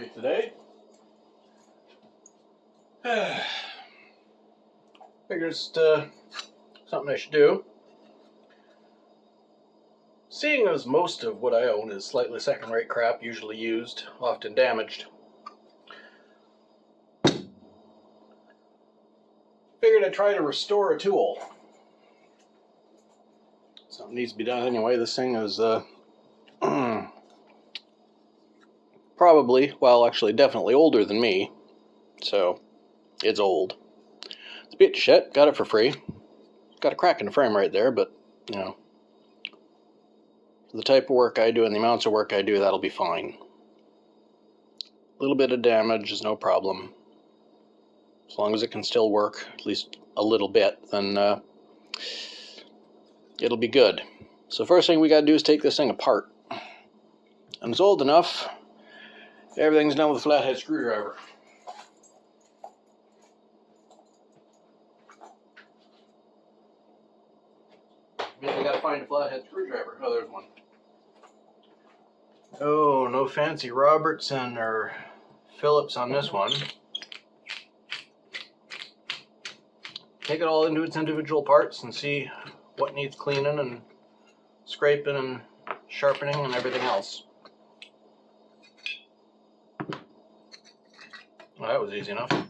coffee today. Figured it's something I should do. Seeing as most of what I own is slightly second-rate crap, usually used, often damaged, figured I'd try to restore a tool. Something needs to be done anyway. This thing is probably, well, actually definitely older than me, so it's old. It's a bit shit. Got it for free. Got a crack in the frame right there, but, you know, for the type of work I do and the amounts of work I do, that'll be fine. A little bit of damage is no problem. As long as it can still work, at least a little bit, then it'll be good. So first thing we gotta do is take this thing apart. And it's old enough, everything's done with a flathead screwdriver. Means I gotta find a flathead screwdriver. Oh, there's one. Oh, no fancy Robertson or Phillips on this one. Take it all into its individual parts and see what needs cleaning and scraping and sharpening and everything else. Well, that was easy enough. I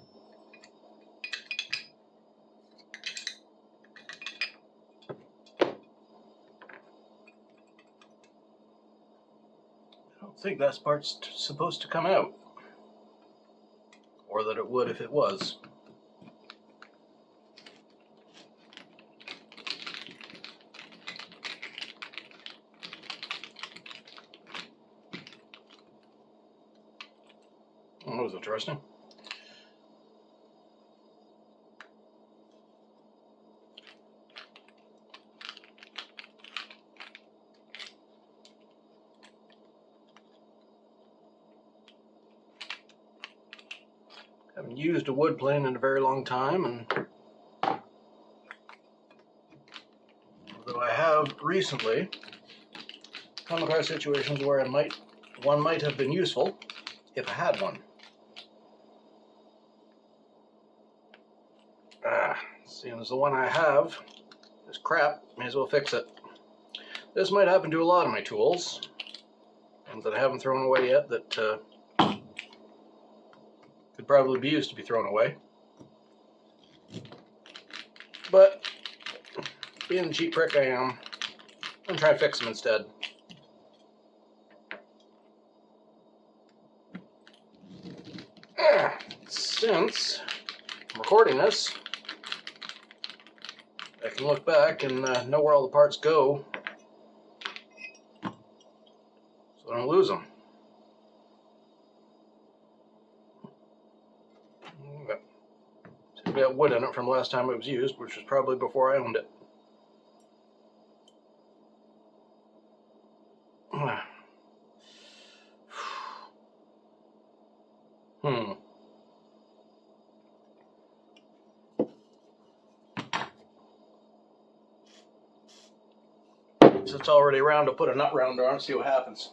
don't think that part's supposed to come out. Or that it would if it was. Oh, that was interesting. Haven't used a wood plane in a very long time, and although I have recently come across situations where one might have been useful if I had one. Seeing as the one I have is crap, may as well fix it. This might happen to a lot of my tools, ones that I haven't thrown away yet that could probably be used to be thrown away. But being the cheap prick I am, I'm gonna try to fix them instead. Since I'm recording this, I can look back and know where all the parts go, so I don't lose them. We got wood in it from the last time it was used, which was probably before I owned it. So it's already round, I'll put a nut rounder on and see what happens.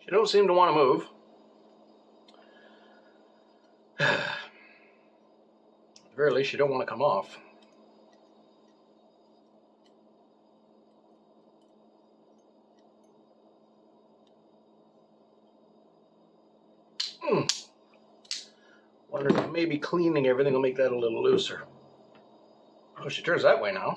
You don't seem to want to move. At the very least, you don't want to come off. Wonder if maybe cleaning everything will make that a little looser. Oh, she turns that way now.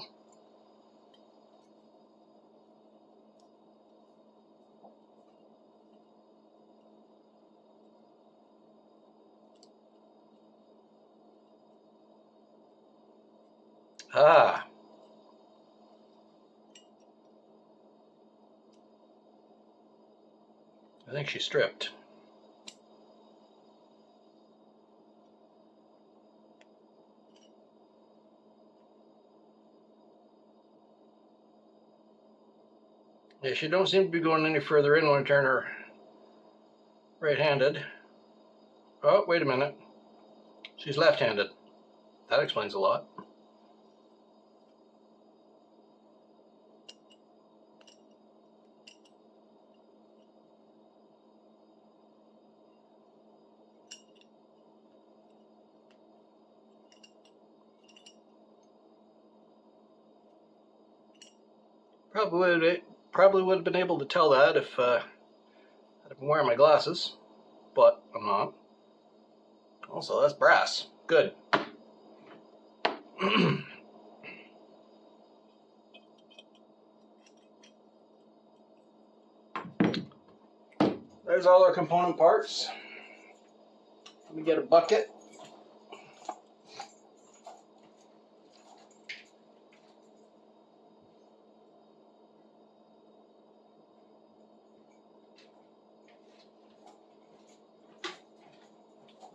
Ah. I think she stripped. Yeah, she don't seem to be going any further in when I turn her right-handed. Oh, wait a minute. She's left-handed. That explains a lot. Probably would have been able to tell that if I'd been wearing my glasses, but I'm not. Also, that's brass. Good. There's all our component parts. Let me get a bucket.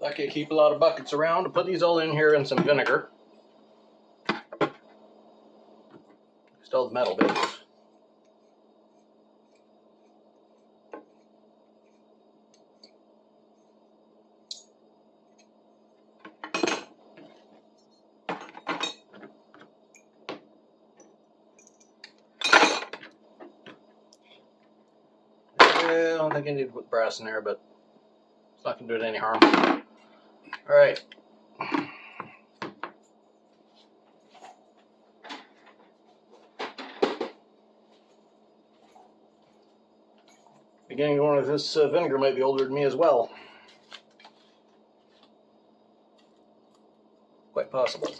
I can keep a lot of buckets around to put these all in here in some vinegar. Still the metal bits. I don't think I need to put brass in there, but it's not going to do it any harm. All right. Beginning going with this vinegar might be older than me as well. Quite possible.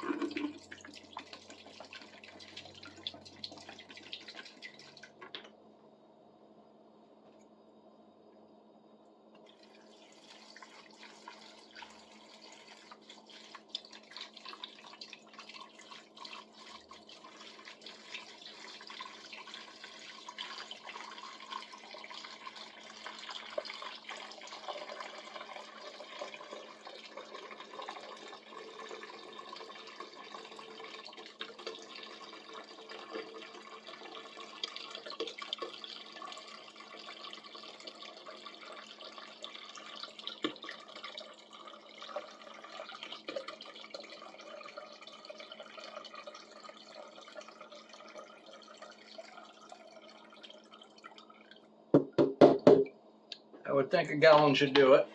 I would think a gallon should do it.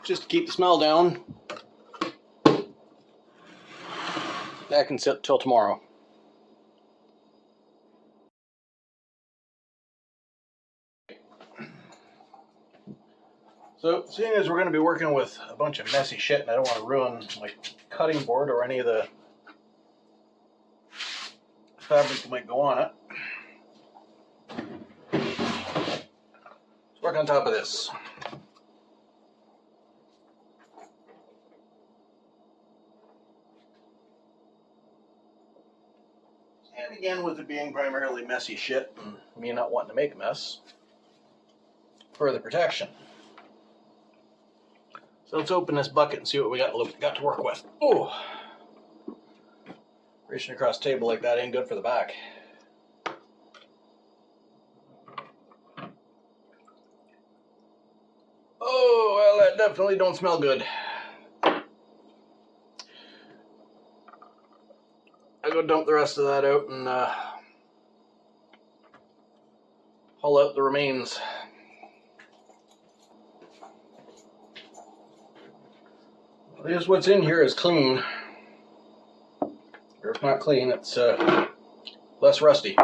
Just to keep the smell down. That can sit till tomorrow. So, seeing as we're going to be working with a bunch of messy shit and I don't want to ruin my cutting board or any of the fabric that might go on it, let's work on top of this. And again, with it being primarily messy shit and me not wanting to make a mess, further protection. So let's open this bucket and see what we got to work with. Oh, reaching across the table like that ain't good for the back. Oh, well, that definitely don't smell good. I go dump the rest of that out and haul out the remains. At least what's in here is clean. Or if not clean, it's less rusty.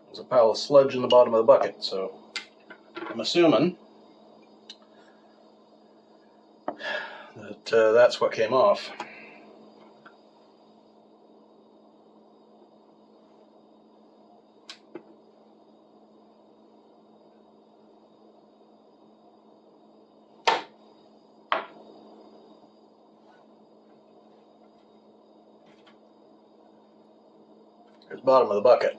There's a pile of sludge in the bottom of the bucket, so I'm assuming that's what came off. Here's the bottom of the bucket.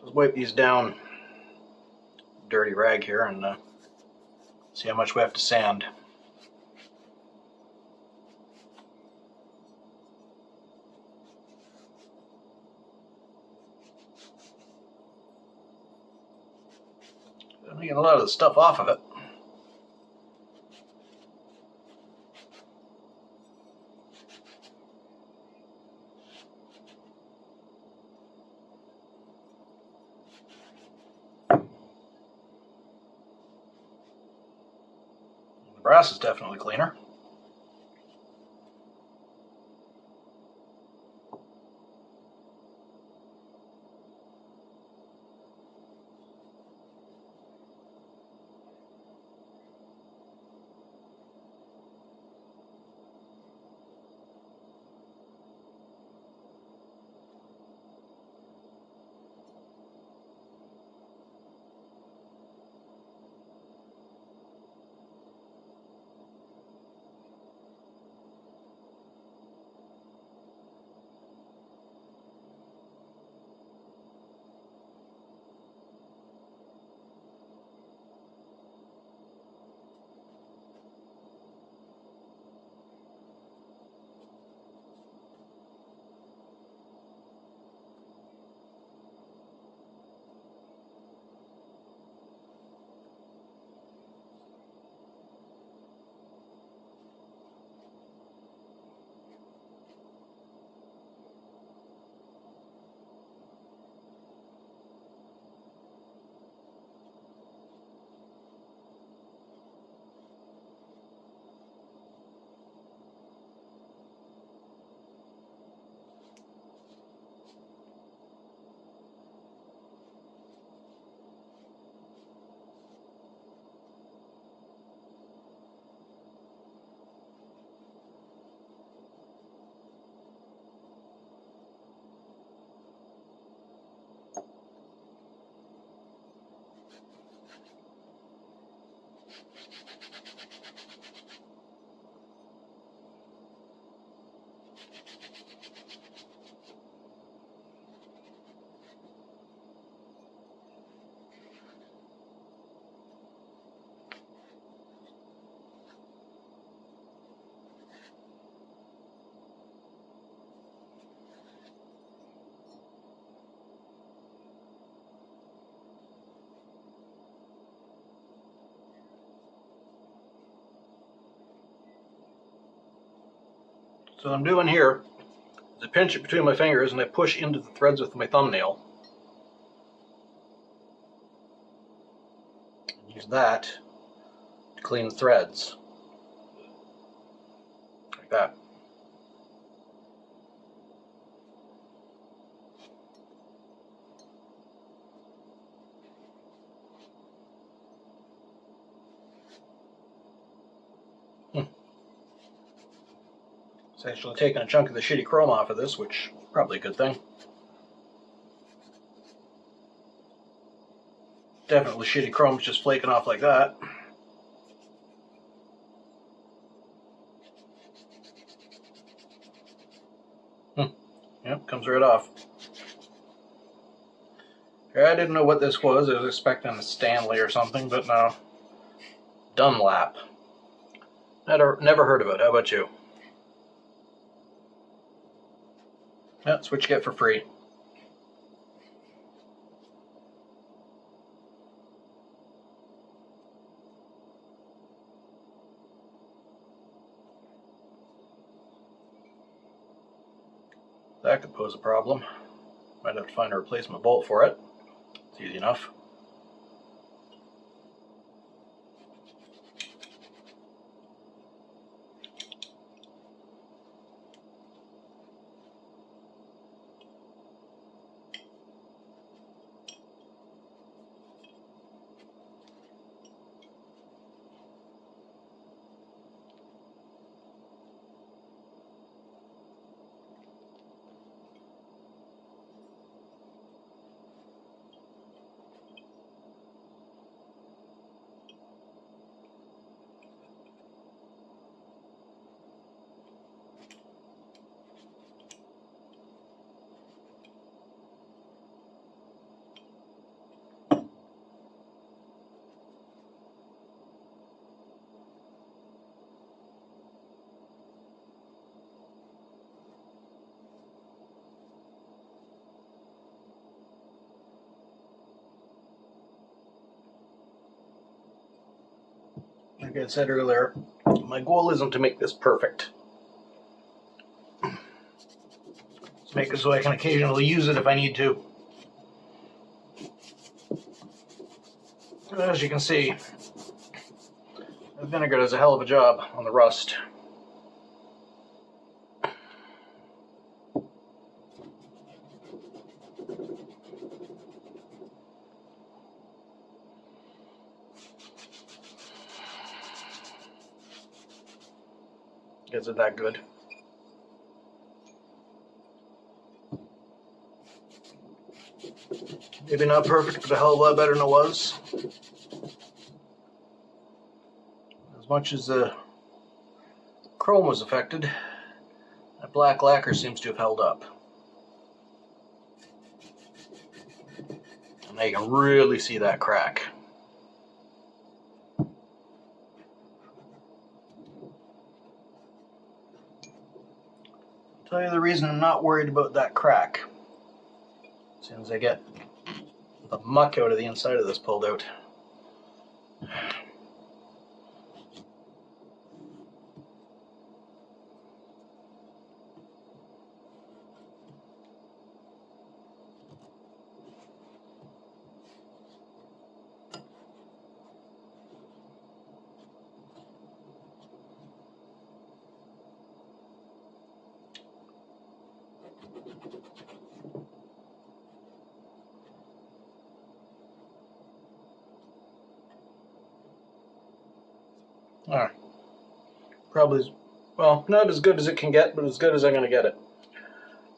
Let's wipe these down. Dirty rag here and see how much we have to sand. I'm getting a lot of the stuff off of it. The brass is definitely cleaner. So what I'm doing here is I pinch it between my fingers and I push into the threads with my thumbnail. Use that to clean the threads. Like that. It's actually taking a chunk of the shitty chrome off of this, which is probably a good thing. Definitely shitty chrome's just flaking off like that. Yep, comes right off. I didn't know what this was. I was expecting a Stanley or something, but no. Dunlap. Never heard of it. How about you? That's what you get for free. That could pose a problem. Might have to find a replacement bolt for it. It's easy enough. like I said earlier, my goal isn't to make this perfect. Just make it so I can occasionally use it if I need to. As you can see, the vinegar does a hell of a job on the rust. Is it that good? Maybe not perfect, but a hell of a lot better than it was. As much as the chrome was affected, that black lacquer seems to have held up. And now you can really see that crack. I'll tell you the reason I'm not worried about that crack. As soon as I get the muck out of the inside of this pulled out. Alright. Probably, well, not as good as it can get, but as good as I'm going to get it.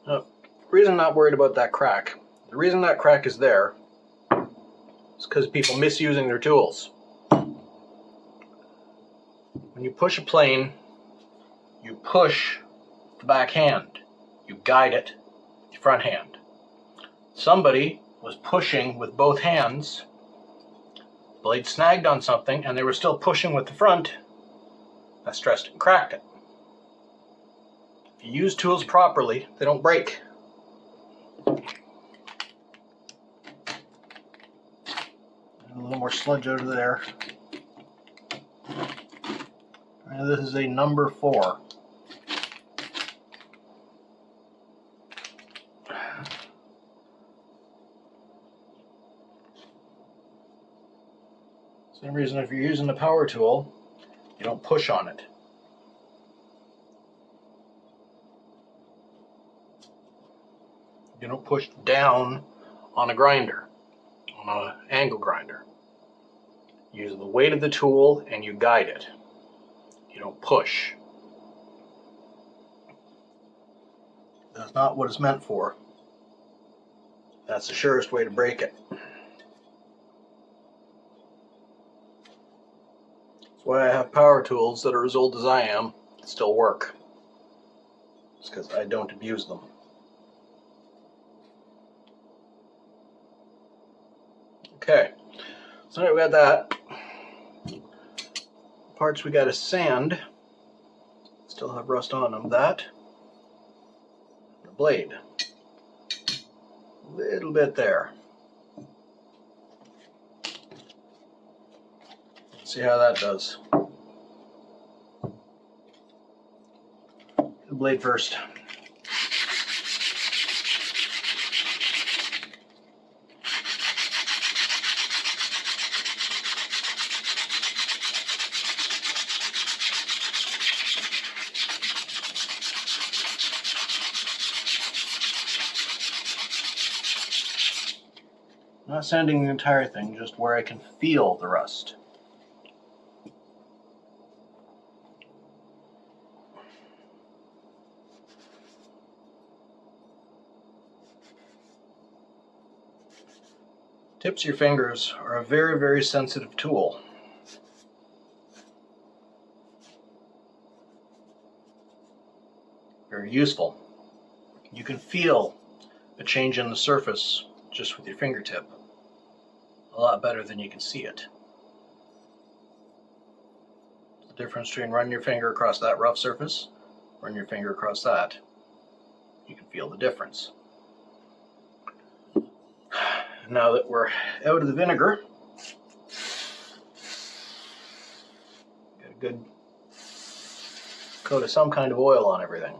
The reason I'm not worried about that crack, the reason that crack is there is because people misusing their tools. When you push a plane, you push the back hand. You guide it with your front hand. Somebody was pushing with both hands, blade snagged on something, and they were still pushing with the front. That stressed it and cracked it. If you use tools properly, they don't break. A little more sludge out of there. And this is a number 4. Same reason if you're using a power tool, you don't push on it. You don't push down on a grinder, on an angle grinder. You use the weight of the tool and you guide it. You don't push. That's not what it's meant for. That's the surest way to break it. That's why I have power tools that are as old as I am that still work. It's because I don't abuse them. Okay, so now we got that. Parts we got to sand. Still have rust on them. That. The blade. A little bit there. Let's see how that does. The blade first. Not sanding the entire thing, just where I can feel the rust. Tips of your fingers are a very, very sensitive tool. Very useful. You can feel a change in the surface just with your fingertip. A lot better than you can see it. The difference between running your finger across that rough surface, run your finger across that. You can feel the difference. Now that we're out of the vinegar, good coat of some kind of oil on everything.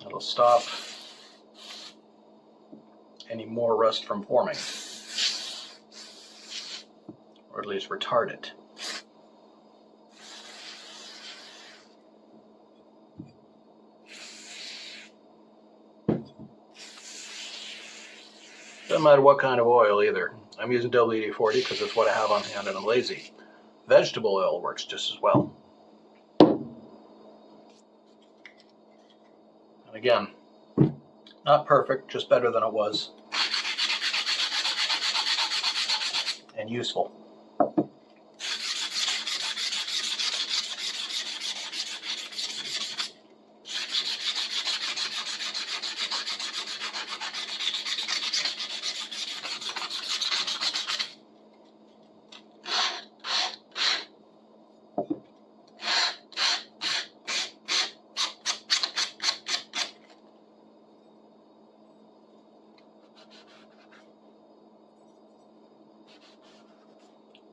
It'll stop any more rust from forming, or at least retard it. Doesn't matter what kind of oil either. I'm using WD-40 because that's what I have on hand and I'm lazy. Vegetable oil works just as well. And again, not perfect, just better than it was. And useful.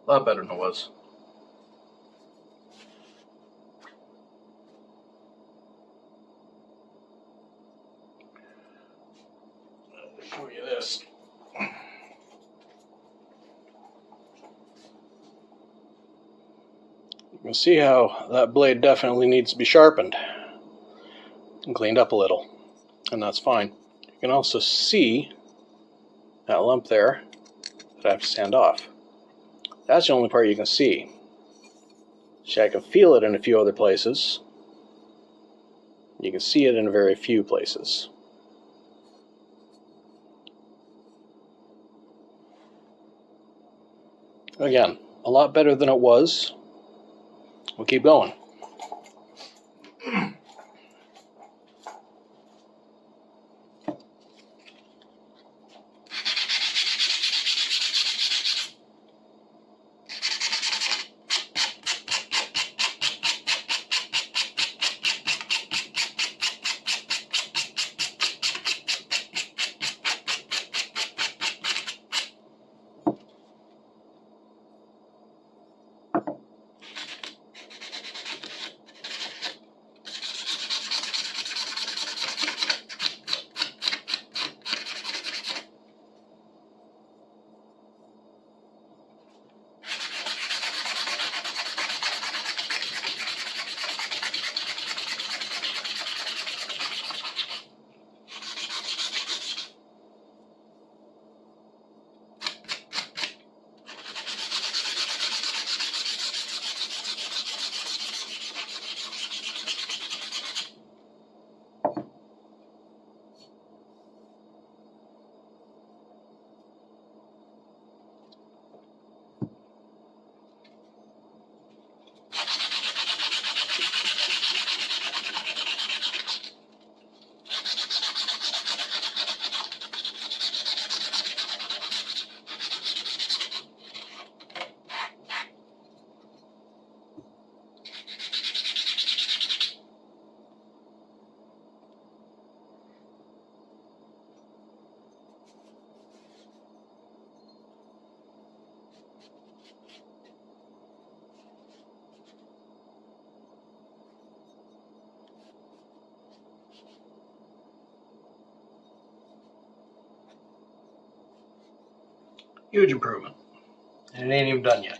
A lot better than it was. Let me show you this. You can see how that blade definitely needs to be sharpened and cleaned up a little, and that's fine. You can also see that lump there that I have to sand off. That's the only part you can see. See, I can feel it in a few other places. You can see it in very few places. Again, a lot better than it was. We'll keep going. Huge improvement. And it ain't even done yet.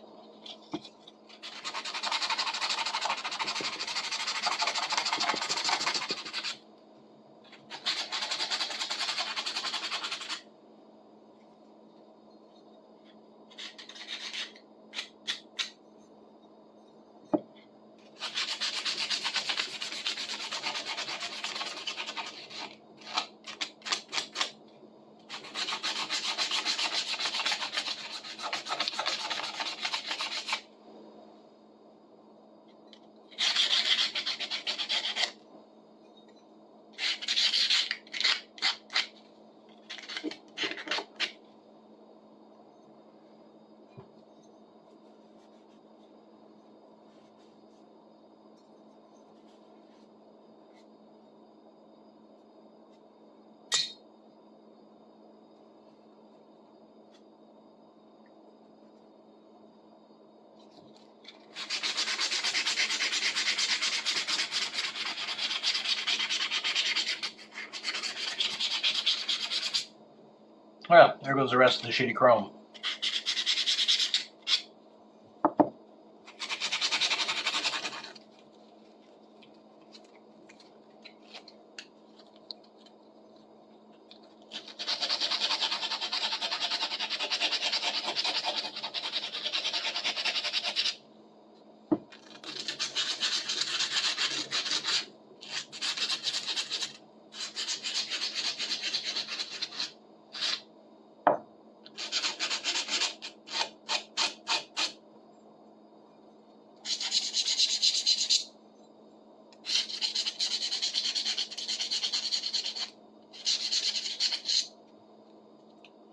Well, there goes the rest of the shitty chrome.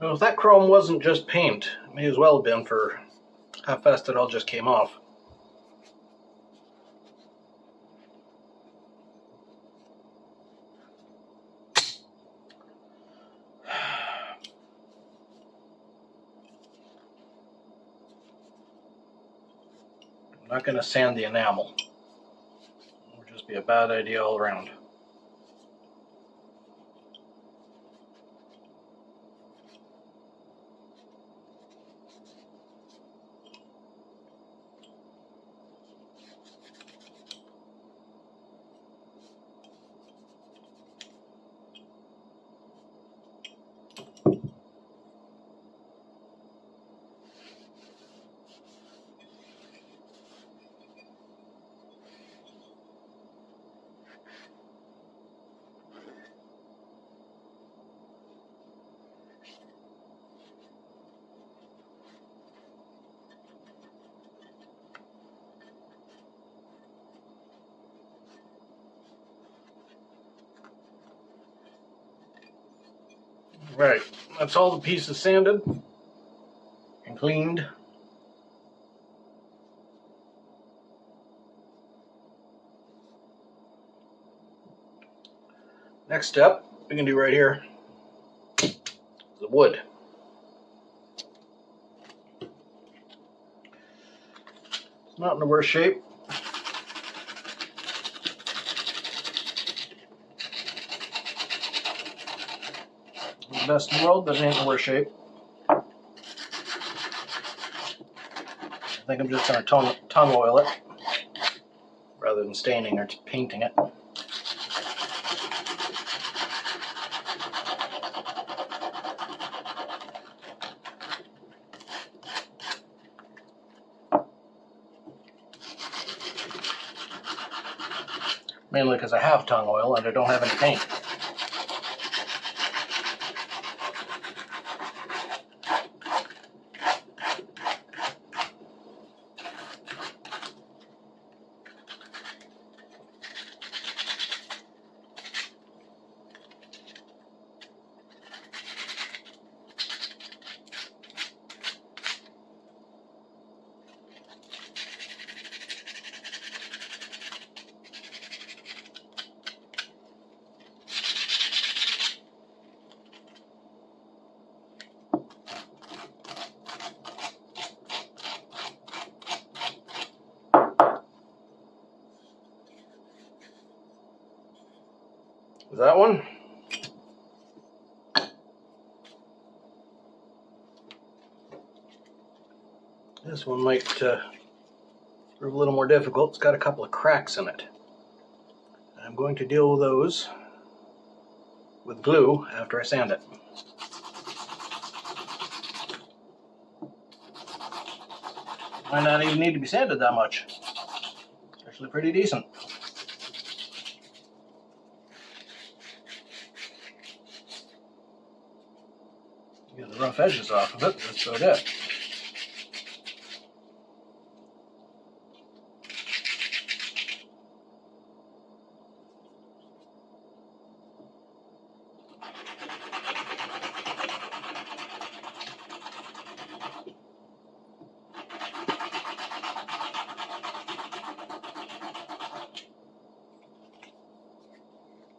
Well, if that chrome wasn't just paint, it may as well have been for how fast it all just came off. I'm not going to sand the enamel. It would just be a bad idea all around. Right, that's all the pieces sanded and cleaned. Next step we can do right here is the wood. It's not in the worst shape. The best in the world, but it ain't in the worst shape. I think I'm just going to tongue oil it rather than staining or painting it. Mainly because I have tongue oil and I don't have any paint. That one. This one might prove a little more difficult. It's got a couple of cracks in it. I'm going to deal with those with glue after I sand it. Might not even need to be sanded that much. It's actually pretty decent. Get the rough edges off of it, that's about it.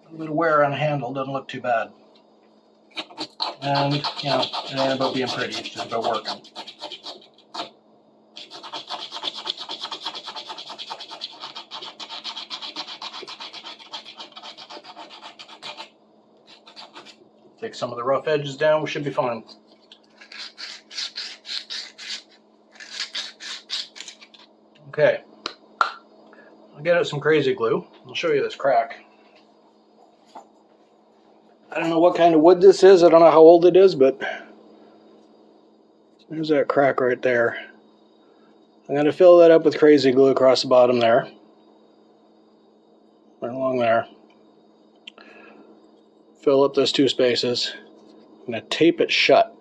A little bit of wear on the handle doesn't look too bad. And, you know, it ain't about being pretty, it's just about working. Take some of the rough edges down, we should be fine. Okay, I'll get out some crazy glue. I'll show you this crack. I don't know what kind of wood this is, I don't know how old it is, but there's that crack right there. I'm going to fill that up with crazy glue across the bottom there. Right along there. Fill up those two spaces. I'm going to tape it shut.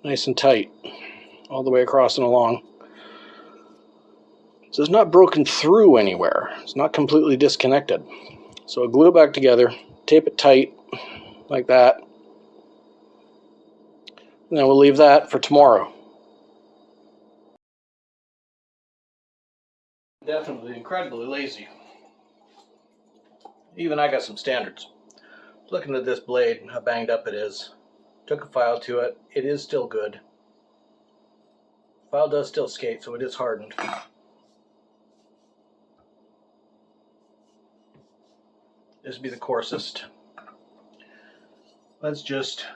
Nice and tight. All the way across and along. So it's not broken through anywhere. It's not completely disconnected. So I'll glue it back together. Tape it tight. Like that. And then we'll leave that for tomorrow. Definitely incredibly lazy. Even I got some standards. Looking at this blade and how banged up it is. Took a file to it. It is still good. File does still skate, so it is hardened. This would be the coarsest. Let's just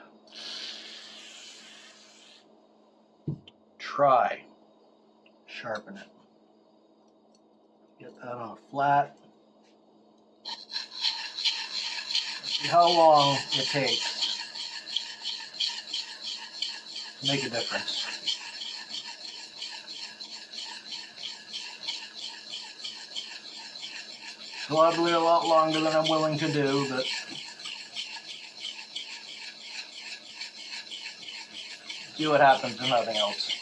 try sharpen it. Get that on flat. See how long it takes to make a difference. Probably a lot longer than I'm willing to do, but see what happens and nothing else.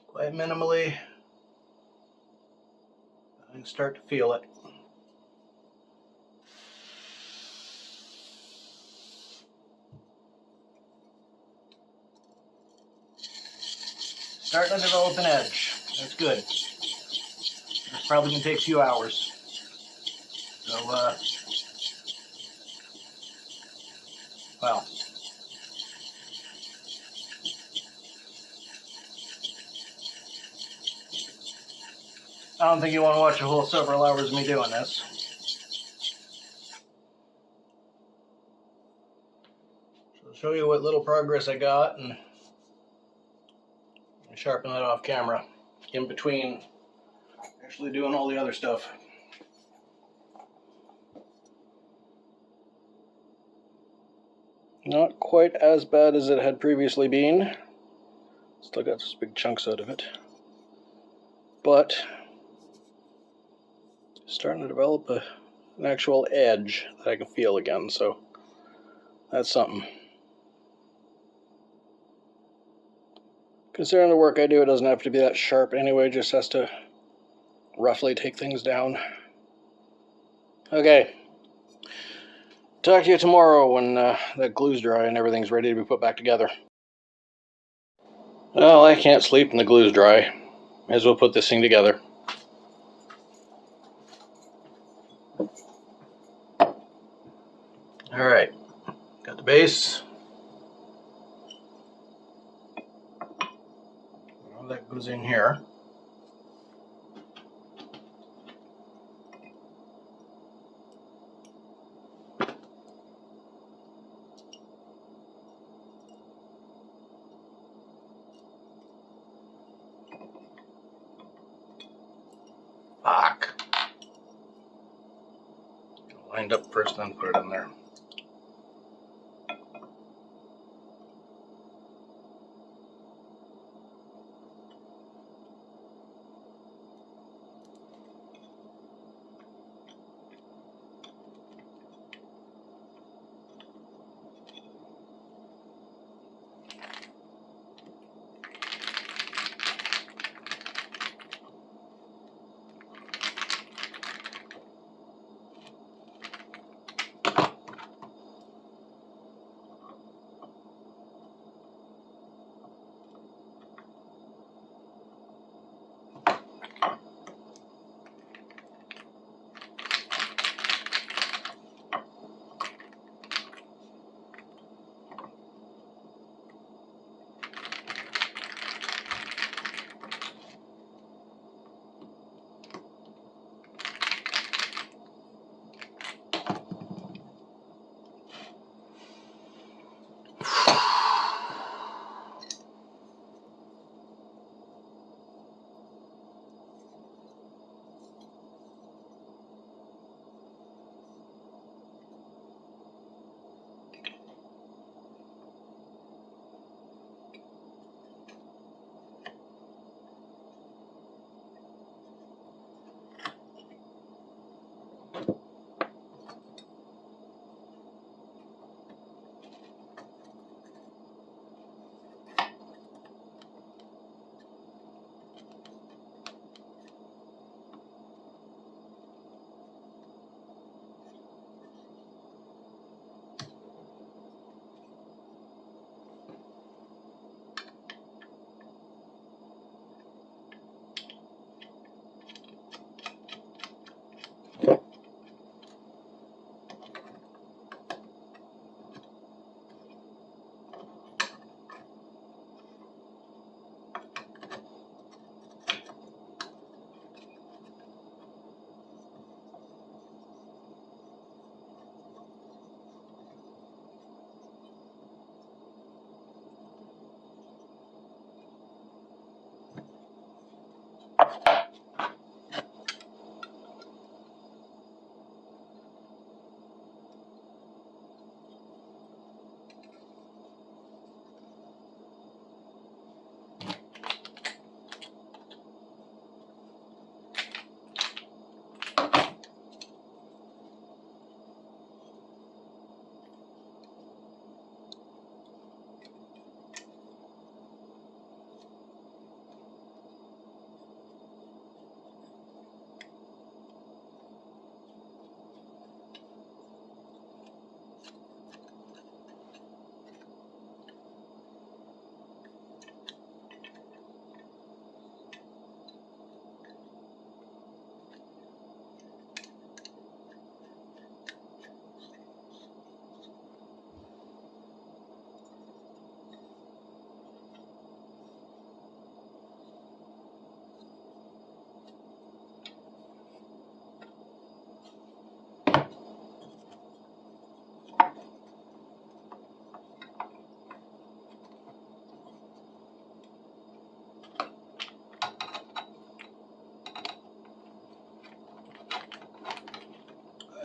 Quite minimally. I can start to feel it. Starting to develop an edge. That's good. It's probably going to take a few hours. So, well. I don't think you want to watch a whole several hours of me doing this. So I'll show you what little progress I got and sharpen that off camera in between actually doing all the other stuff. Not quite as bad as it had previously been. Still got some big chunks out of it. But starting to develop an actual edge that I can feel again, so that's something. Considering the work I do, it doesn't have to be that sharp anyway, just has to roughly take things down. Okay. Talk to you tomorrow when that glue's dry and everything's ready to be put back together. Well, I can't sleep when the glue's dry. May as well put this thing together. Alright, got the base. All that goes in here. Fuck. Lined up first, then put it in there.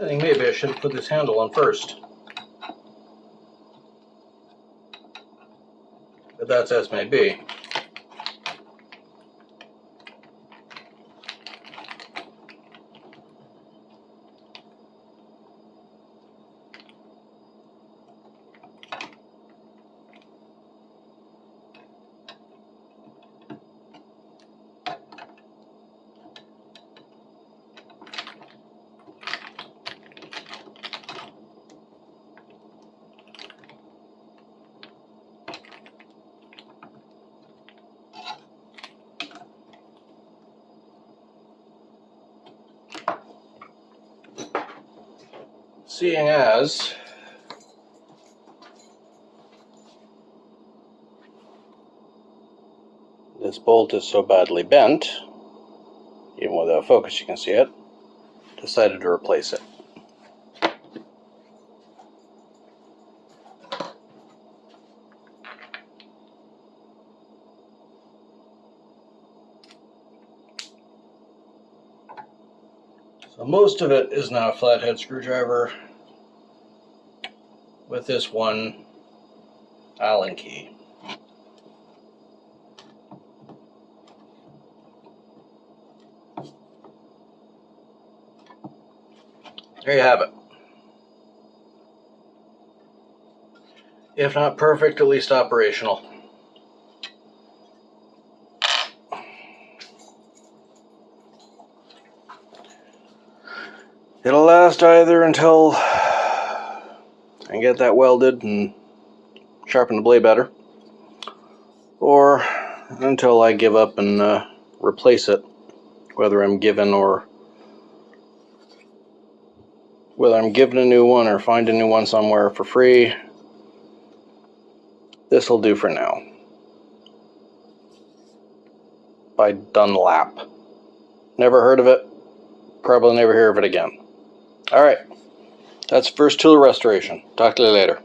I think maybe I should put this handle on first. But that's as may be. Seeing as this bolt is so badly bent, even without focus you can see it, decided to replace it. So most of it is now a flathead screwdriver with this one Allen key. There you have it. If not perfect, at least operational. It'll last either until I get that welded and sharpen the blade better, or until I give up and replace it, whether I'm given a new one or find a new one somewhere for free. This will do for now. By Dunlap. Never heard of it. Probably never hear of it again. Alright. That's first tool restoration. Talk to you later.